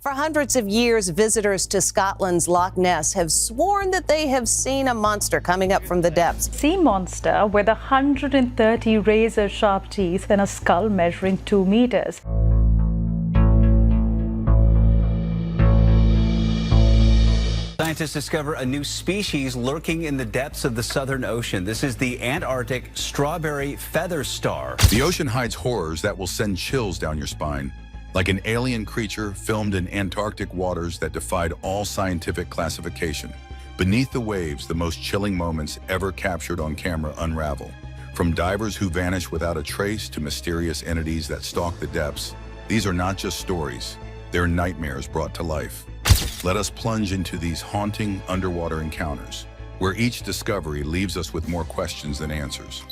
For hundreds of years, visitors to Scotland's Loch Ness have sworn that they have seen a monster coming up from the depths. Sea monster with 130 razor-sharp teeth and a skull measuring 2 meters. Scientists discover a new species lurking in the depths of the Southern Ocean. This is the Antarctic strawberry feather star. The ocean hides horrors that will send chills down your spine, like an alien creature filmed in Antarctic waters that defied all scientific classification. Beneath the waves, the most chilling moments ever captured on camera unravel. From divers who vanish without a trace to mysterious entities that stalk the depths, these are not just stories, they're nightmares brought to life. Let us plunge into these haunting underwater encounters, where each discovery leaves us with more questions than answers.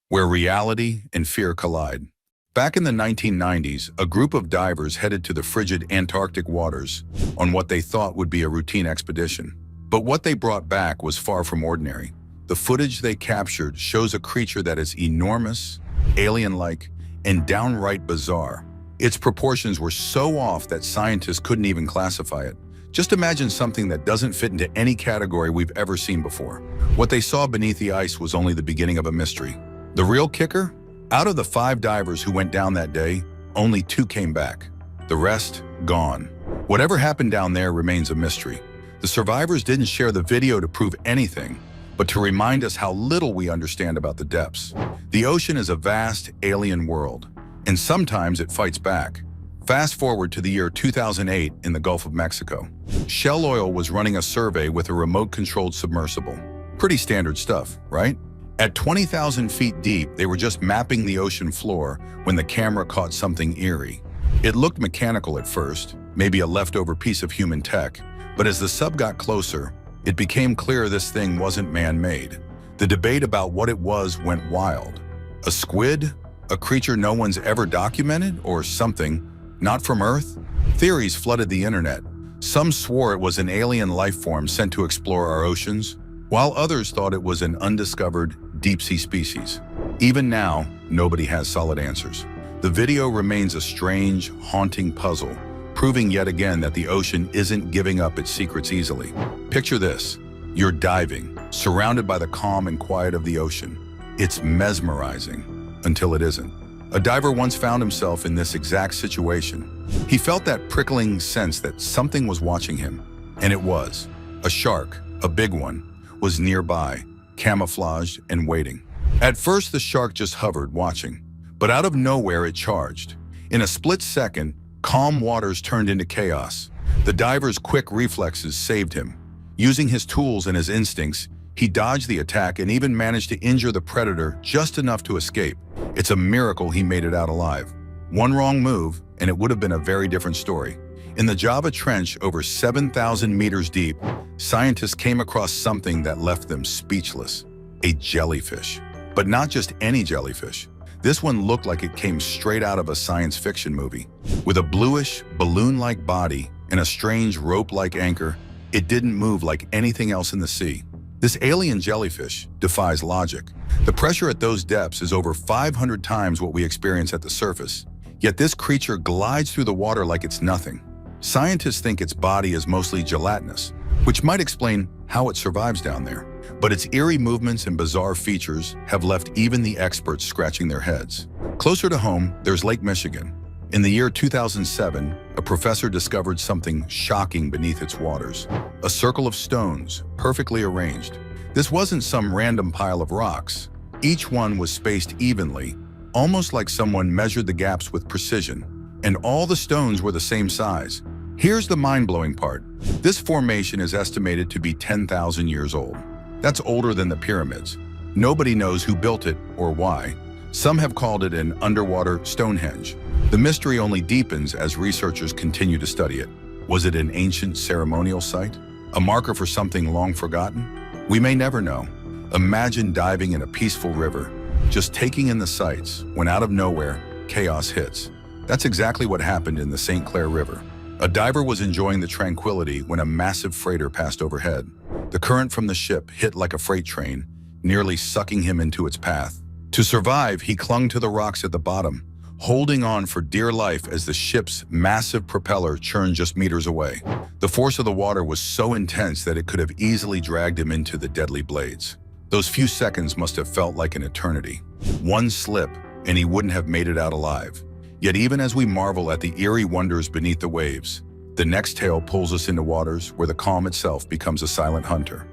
Where reality and fear collide. Back in the 1990s, a group of divers headed to the frigid Antarctic waters on what they thought would be a routine expedition. But what they brought back was far from ordinary. The footage they captured shows a creature that is enormous, alien-like, and downright bizarre. Its proportions were so off that scientists couldn't even classify it. Just imagine something that doesn't fit into any category we've ever seen before. What they saw beneath the ice was only the beginning of a mystery. The real kicker? Out of the 5 divers who went down that day, only 2 came back. The rest, gone. Whatever happened down there remains a mystery. The survivors didn't share the video to prove anything, but to remind us how little we understand about the depths. The ocean is a vast, alien world, and sometimes it fights back. Fast forward to the year 2008 in the Gulf of Mexico. Shell Oil was running a survey with a remote-controlled submersible. Pretty standard stuff, right? At 20,000 feet deep, they were just mapping the ocean floor when the camera caught something eerie. It looked mechanical at first, maybe a leftover piece of human tech, but as the sub got closer, it became clear this thing wasn't man-made. The debate about what it was went wild. A squid? A creature no one's ever documented? Or something not from Earth? Theories flooded the internet. Some swore it was an alien life form sent to explore our oceans, while others thought it was an undiscovered deep-sea species. Even now, nobody has solid answers. The video remains a strange, haunting puzzle, proving yet again that the ocean isn't giving up its secrets easily. Picture this. You're diving, surrounded by the calm and quiet of the ocean. It's mesmerizing, until it isn't. A diver once found himself in this exact situation. He felt that prickling sense that something was watching him, and it was. A shark, a big one, was nearby, camouflaged and waiting. At first, the shark just hovered, watching, but out of nowhere it charged. In a split second, calm waters turned into chaos. The diver's quick reflexes saved him. Using his tools and his instincts, he dodged the attack and even managed to injure the predator just enough to escape. It's a miracle he made it out alive. One wrong move, and it would have been a very different story. In the Java Trench, over 7,000 meters deep, scientists came across something that left them speechless. A jellyfish. But not just any jellyfish. This one looked like it came straight out of a science fiction movie. With a bluish, balloon-like body and a strange rope-like anchor, it didn't move like anything else in the sea. This alien jellyfish defies logic. The pressure at those depths is over 500 times what we experience at the surface. Yet this creature glides through the water like it's nothing. Scientists think its body is mostly gelatinous, which might explain how it survives down there. But its eerie movements and bizarre features have left even the experts scratching their heads. Closer to home, there's Lake Michigan. In the year 2007, a professor discovered something shocking beneath its waters. A circle of stones, perfectly arranged. This wasn't some random pile of rocks. Each one was spaced evenly, almost like someone measured the gaps with precision. And all the stones were the same size. Here's the mind-blowing part. This formation is estimated to be 10,000 years old. That's older than the pyramids. Nobody knows who built it or why. Some have called it an underwater Stonehenge. The mystery only deepens as researchers continue to study it. Was it an ancient ceremonial site? A marker for something long forgotten? We may never know. Imagine diving in a peaceful river, just taking in the sights, when out of nowhere, chaos hits. That's exactly what happened in the St. Clair River. A diver was enjoying the tranquility when a massive freighter passed overhead. The current from the ship hit like a freight train, nearly sucking him into its path. To survive, he clung to the rocks at the bottom, holding on for dear life as the ship's massive propeller churned just meters away. The force of the water was so intense that it could have easily dragged him into the deadly blades. Those few seconds must have felt like an eternity. One slip, and he wouldn't have made it out alive. Yet even as we marvel at the eerie wonders beneath the waves, the next tale pulls us into waters where the calm itself becomes a silent hunter.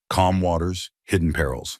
Calm waters, hidden perils.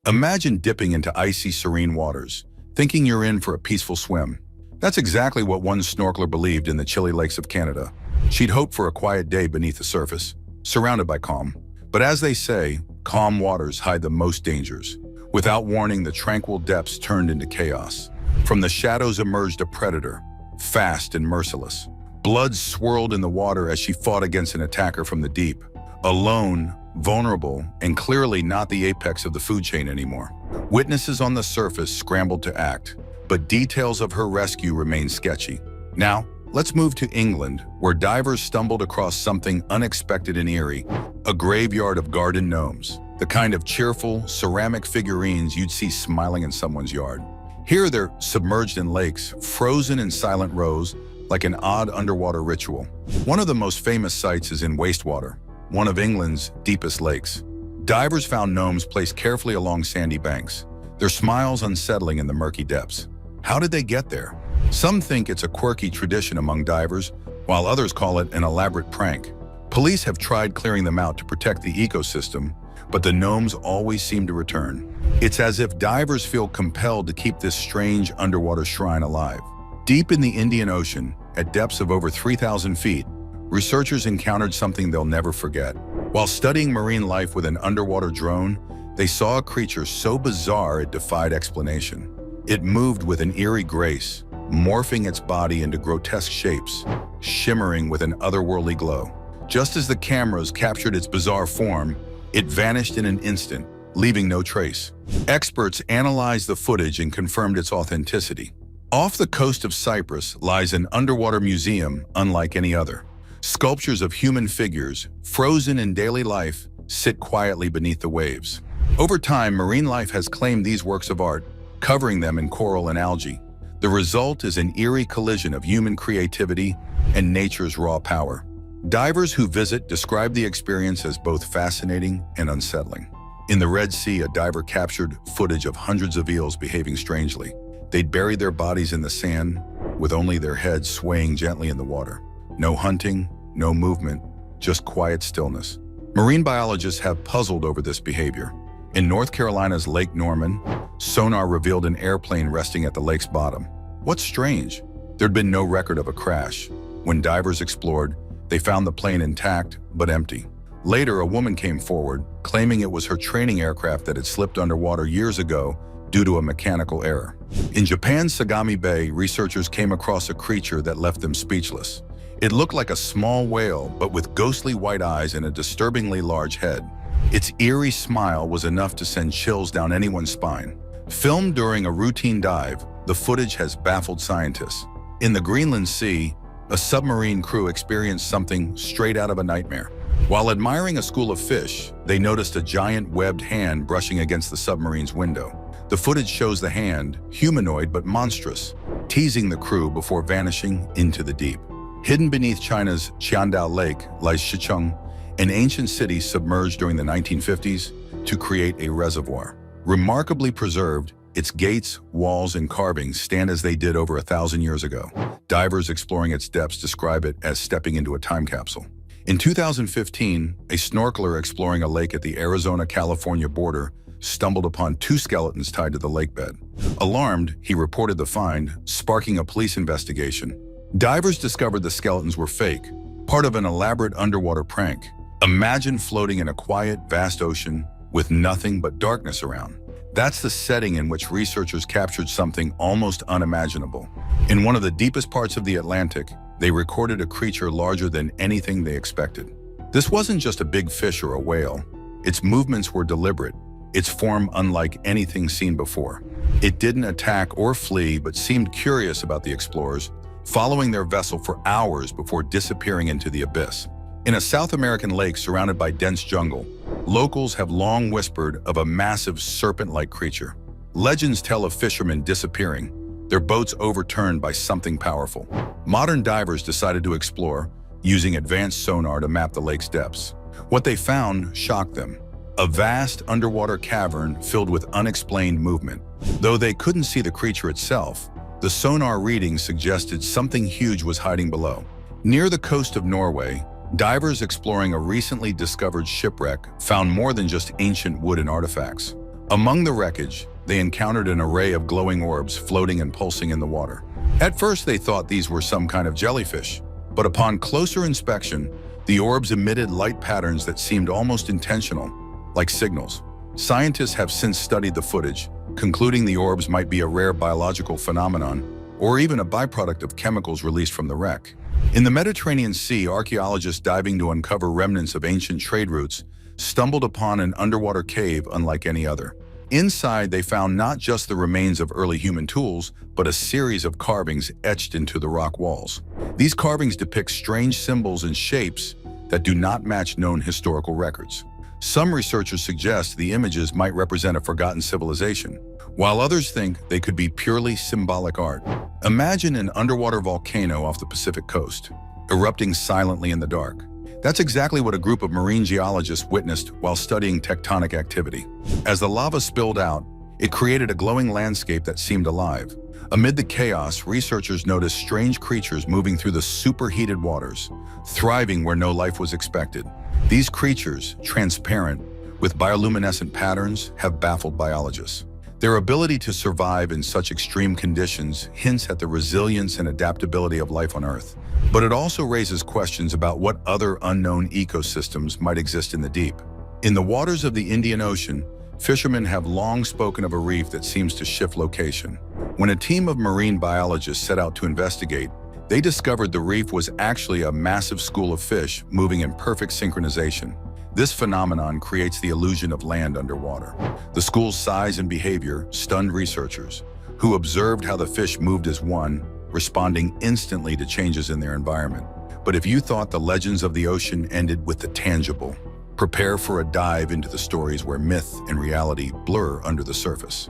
Imagine dipping into icy, serene waters, thinking you're in for a peaceful swim. That's exactly what one snorkeler believed in the chilly lakes of Canada. She'd hoped for a quiet day beneath the surface, surrounded by calm. But as they say, calm waters hide the most dangers. Without warning, the tranquil depths turned into chaos. From the shadows emerged a predator, fast and merciless. Blood swirled in the water as she fought against an attacker from the deep. Alone, vulnerable, and clearly not the apex of the food chain anymore. Witnesses on the surface scrambled to act, but details of her rescue remain sketchy. Now, let's move to England, where divers stumbled across something unexpected and eerie, a graveyard of garden gnomes, the kind of cheerful, ceramic figurines you'd see smiling in someone's yard. Here they're submerged in lakes, frozen in silent rows, like an odd underwater ritual. One of the most famous sites is in Wastewater, one of England's deepest lakes. Divers found gnomes placed carefully along sandy banks, their smiles unsettling in the murky depths. How did they get there? Some think it's a quirky tradition among divers, while others call it an elaborate prank. Police have tried clearing them out to protect the ecosystem, but the gnomes always seem to return. It's as if divers feel compelled to keep this strange underwater shrine alive. Deep in the Indian Ocean, at depths of over 3,000 feet, researchers encountered something they'll never forget. While studying marine life with an underwater drone, they saw a creature so bizarre it defied explanation. It moved with an eerie grace, morphing its body into grotesque shapes, shimmering with an otherworldly glow. Just as the cameras captured its bizarre form, it vanished in an instant, leaving no trace. Experts analyzed the footage and confirmed its authenticity. Off the coast of Cyprus lies an underwater museum unlike any other. Sculptures of human figures, frozen in daily life, sit quietly beneath the waves. Over time, marine life has claimed these works of art, covering them in coral and algae. The result is an eerie collision of human creativity and nature's raw power. Divers who visit describe the experience as both fascinating and unsettling. In the Red Sea, a diver captured footage of hundreds of eels behaving strangely. They'd buried their bodies in the sand, with only their heads swaying gently in the water. No hunting, no movement, just quiet stillness. Marine biologists have puzzled over this behavior. In North Carolina's Lake Norman, sonar revealed an airplane resting at the lake's bottom. What's strange? There'd been no record of a crash. When divers explored, they found the plane intact but empty. Later, a woman came forward, claiming it was her training aircraft that had slipped underwater years ago due to a mechanical error. In Japan's Sagami Bay, researchers came across a creature that left them speechless. It looked like a small whale, but with ghostly white eyes and a disturbingly large head. Its eerie smile was enough to send chills down anyone's spine. Filmed during a routine dive, the footage has baffled scientists. In the Greenland Sea, a submarine crew experienced something straight out of a nightmare. While admiring a school of fish, they noticed a giant webbed hand brushing against the submarine's window. The footage shows the hand, humanoid but monstrous, teasing the crew before vanishing into the deep. Hidden beneath China's Qiandao Lake lies Shicheng, an ancient city submerged during the 1950s to create a reservoir. Remarkably preserved, its gates, walls, and carvings stand as they did over 1,000 years ago. Divers exploring its depths describe it as stepping into a time capsule. In 2015, a snorkeler exploring a lake at the Arizona-California border stumbled upon 2 skeletons tied to the lakebed. Alarmed, he reported the find, sparking a police investigation. Divers discovered the skeletons were fake, part of an elaborate underwater prank. Imagine floating in a quiet, vast ocean with nothing but darkness around. That's the setting in which researchers captured something almost unimaginable. In one of the deepest parts of the Atlantic, they recorded a creature larger than anything they expected. This wasn't just a big fish or a whale. Its movements were deliberate, its form unlike anything seen before. It didn't attack or flee, but seemed curious about the explorers, following their vessel for hours before disappearing into the abyss. In a South American lake surrounded by dense jungle, locals have long whispered of a massive serpent-like creature. Legends tell of fishermen disappearing, their boats overturned by something powerful. Modern divers decided to explore, using advanced sonar to map the lake's depths. What they found shocked them. A vast underwater cavern filled with unexplained movement. Though they couldn't see the creature itself, the sonar readings suggested something huge was hiding below. Near the coast of Norway, divers exploring a recently discovered shipwreck found more than just ancient wood and artifacts. Among the wreckage, they encountered an array of glowing orbs floating and pulsing in the water. At first, they thought these were some kind of jellyfish, but upon closer inspection, the orbs emitted light patterns that seemed almost intentional, like signals. Scientists have since studied the footage, concluding the orbs might be a rare biological phenomenon or even a byproduct of chemicals released from the wreck. In the Mediterranean Sea, archaeologists diving to uncover remnants of ancient trade routes stumbled upon an underwater cave unlike any other. Inside, they found not just the remains of early human tools, but a series of carvings etched into the rock walls. These carvings depict strange symbols and shapes that do not match known historical records. Some researchers suggest the images might represent a forgotten civilization, while others think they could be purely symbolic art. Imagine an underwater volcano off the Pacific coast, erupting silently in the dark. That's exactly what a group of marine geologists witnessed while studying tectonic activity. As the lava spilled out, it created a glowing landscape that seemed alive. Amid the chaos, researchers noticed strange creatures moving through the superheated waters, thriving where no life was expected. These creatures, transparent, with bioluminescent patterns, have baffled biologists. Their ability to survive in such extreme conditions hints at the resilience and adaptability of life on Earth. But it also raises questions about what other unknown ecosystems might exist in the deep. In the waters of the Indian Ocean, fishermen have long spoken of a reef that seems to shift location. When a team of marine biologists set out to investigate, they discovered the reef was actually a massive school of fish moving in perfect synchronization. This phenomenon creates the illusion of land underwater. The school's size and behavior stunned researchers, who observed how the fish moved as one, responding instantly to changes in their environment. But if you thought the legends of the ocean ended with the tangible, prepare for a dive into the stories where myth and reality blur under the surface.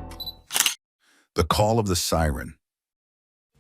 The call of the siren.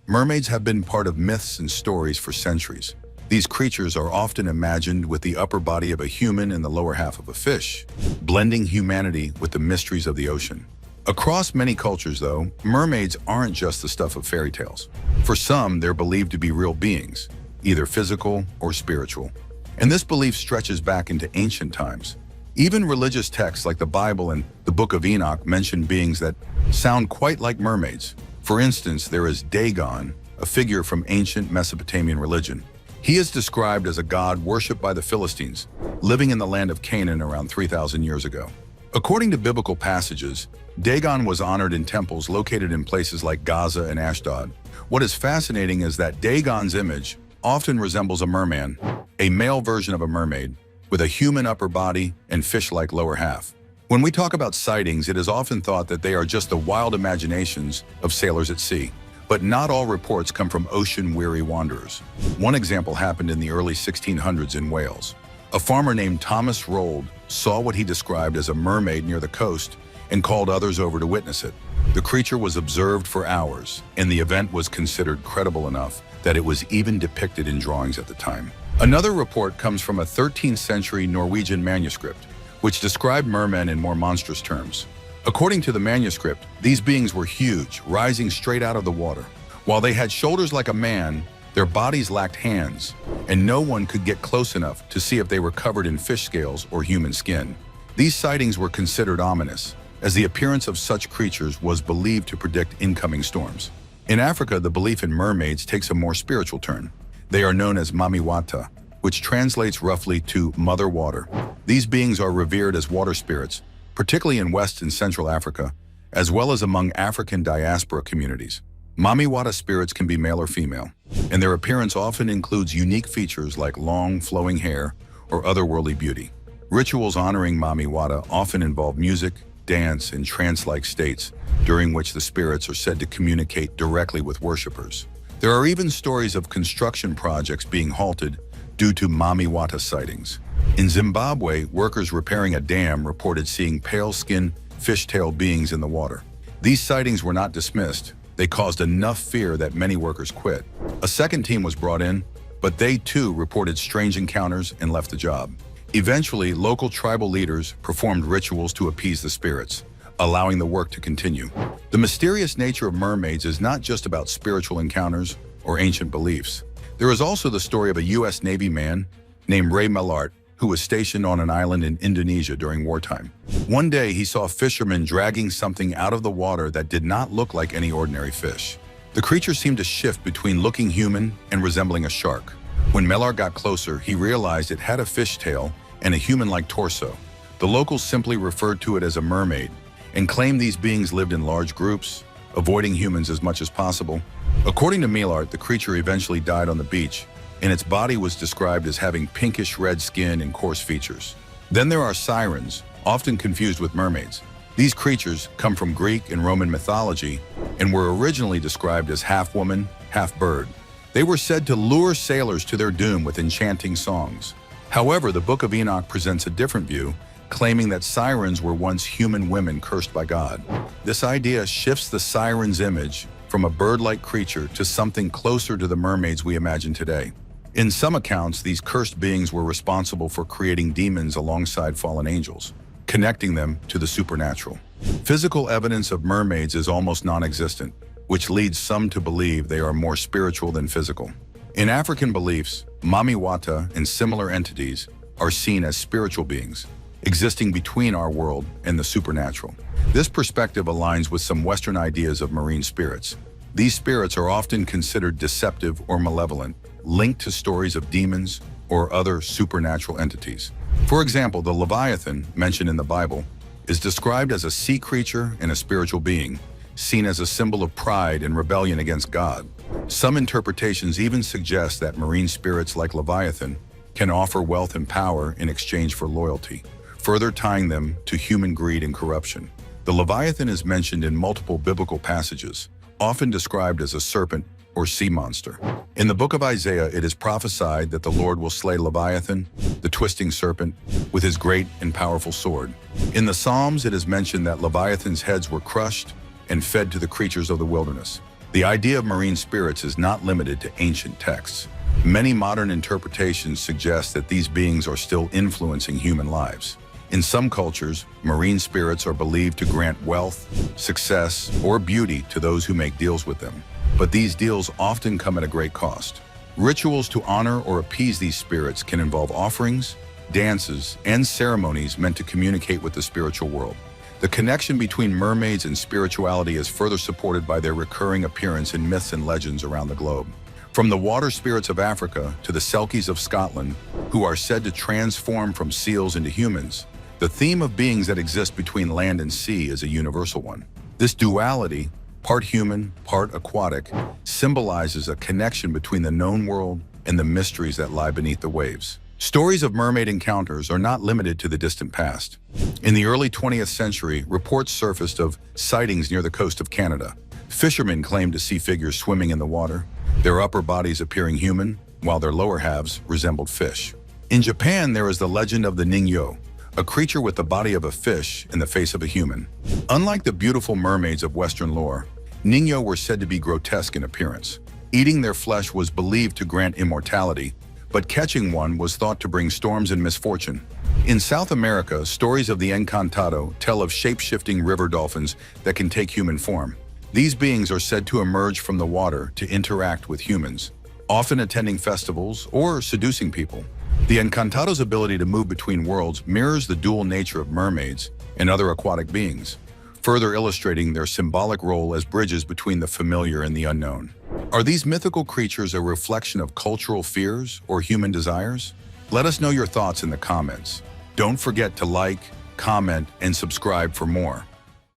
Mermaids have been part of myths and stories for centuries. These creatures are often imagined with the upper body of a human and the lower half of a fish, blending humanity with the mysteries of the ocean. Across many cultures, though, mermaids aren't just the stuff of fairy tales. For some, they're believed to be real beings, either physical or spiritual. And this belief stretches back into ancient times. Even religious texts like the Bible and the Book of Enoch mention beings that sound quite like mermaids. For instance, there is Dagon, a figure from ancient Mesopotamian religion. He is described as a god worshipped by the Philistines, living in the land of Canaan around 3,000 years ago. According to biblical passages, Dagon was honored in temples located in places like Gaza and Ashdod. What is fascinating is that Dagon's image often resembles a merman, a male version of a mermaid, with a human upper body and fish-like lower half. When we talk about sightings, it is often thought that they are just the wild imaginations of sailors at sea. But not all reports come from ocean-weary wanderers. One example happened in the early 1600s in Wales. A farmer named Thomas Rold saw what he described as a mermaid near the coast and called others over to witness it. The creature was observed for hours, and the event was considered credible enough that it was even depicted in drawings at the time. Another report comes from a 13th century Norwegian manuscript, which described mermen in more monstrous terms. According to the manuscript, these beings were huge, rising straight out of the water. While they had shoulders like a man, their bodies lacked hands, and no one could get close enough to see if they were covered in fish scales or human skin. These sightings were considered ominous, as the appearance of such creatures was believed to predict incoming storms. In Africa, the belief in mermaids takes a more spiritual turn. They are known as mamiwata, which translates roughly to mother water. These beings are revered as water spirits, particularly in West and Central Africa, as well as among African diaspora communities. Mamiwata spirits can be male or female, and their appearance often includes unique features like long, flowing hair or otherworldly beauty. Rituals honoring Mamiwata often involve music, dance, and trance-like states, during which the spirits are said to communicate directly with worshippers. There are even stories of construction projects being halted due to Mamiwata sightings. In Zimbabwe, workers repairing a dam reported seeing pale-skinned, fish-tailed beings in the water. These sightings were not dismissed, They caused enough fear that many workers quit. A second team was brought in, but they too reported strange encounters and left the job. Eventually, local tribal leaders performed rituals to appease the spirits, allowing the work to continue. The mysterious nature of mermaids is not just about spiritual encounters or ancient beliefs. There is also the story of a U.S. Navy man named Ray Mellart, who was stationed on an island in Indonesia during wartime. One day, he saw fishermen dragging something out of the water that did not look like any ordinary fish. The creature seemed to shift between looking human and resembling a shark. When Mellart got closer, he realized it had a fish tail and a human-like torso. The locals simply referred to it as a mermaid and claimed these beings lived in large groups, avoiding humans as much as possible. According to Mellart, the creature eventually died on the beach, and its body was described as having pinkish red skin and coarse features. Then there are sirens, often confused with mermaids. These creatures come from Greek and Roman mythology and were originally described as half woman, half bird. They were said to lure sailors to their doom with enchanting songs. However, the Book of Enoch presents a different view, claiming that sirens were once human women cursed by God. This idea shifts the siren's image from a bird-like creature to something closer to the mermaids we imagine today. In some accounts, these cursed beings were responsible for creating demons alongside fallen angels, connecting them to the supernatural. Physical evidence of mermaids is almost non-existent, which leads some to believe they are more spiritual than physical. In African beliefs, mamiwata and similar entities are seen as spiritual beings, existing between our world and the supernatural. This perspective aligns with some Western ideas of marine spirits. These spirits are often considered deceptive or malevolent, linked to stories of demons or other supernatural entities. For example, the Leviathan, mentioned in the Bible, is described as a sea creature and a spiritual being, seen as a symbol of pride and rebellion against God. Some interpretations even suggest that marine spirits like Leviathan can offer wealth and power in exchange for loyalty, further tying them to human greed and corruption. The Leviathan is mentioned in multiple biblical passages, often described as a serpent or sea monster. In the book of Isaiah, it is prophesied that the Lord will slay Leviathan, the twisting serpent, with his great and powerful sword. In the Psalms, it is mentioned that Leviathan's heads were crushed and fed to the creatures of the wilderness. The idea of marine spirits is not limited to ancient texts. Many modern interpretations suggest that these beings are still influencing human lives. In some cultures, marine spirits are believed to grant wealth, success, or beauty to those who make deals with them. But these deals often come at a great cost. Rituals to honor or appease these spirits can involve offerings, dances, and ceremonies meant to communicate with the spiritual world. The connection between mermaids and spirituality is further supported by their recurring appearance in myths and legends around the globe. From the water spirits of Africa to the Selkies of Scotland, who are said to transform from seals into humans, the theme of beings that exist between land and sea is a universal one. This duality, part human, part aquatic, symbolizes a connection between the known world and the mysteries that lie beneath the waves. Stories of mermaid encounters are not limited to the distant past. In the early 20th century, reports surfaced of sightings near the coast of Canada. Fishermen claimed to see figures swimming in the water, their upper bodies appearing human, while their lower halves resembled fish. In Japan, there is the legend of the Ningyo, a creature with the body of a fish and the face of a human. Unlike the beautiful mermaids of Western lore, Ningyo were said to be grotesque in appearance. Eating their flesh was believed to grant immortality, but catching one was thought to bring storms and misfortune. In South America, stories of the Encantado tell of shape-shifting river dolphins that can take human form. These beings are said to emerge from the water to interact with humans, often attending festivals or seducing people. The Encantado's ability to move between worlds mirrors the dual nature of mermaids and other aquatic beings, further illustrating their symbolic role as bridges between the familiar and the unknown. Are these mythical creatures a reflection of cultural fears or human desires? Let us know your thoughts in the comments. Don't forget to like, comment, and subscribe for more.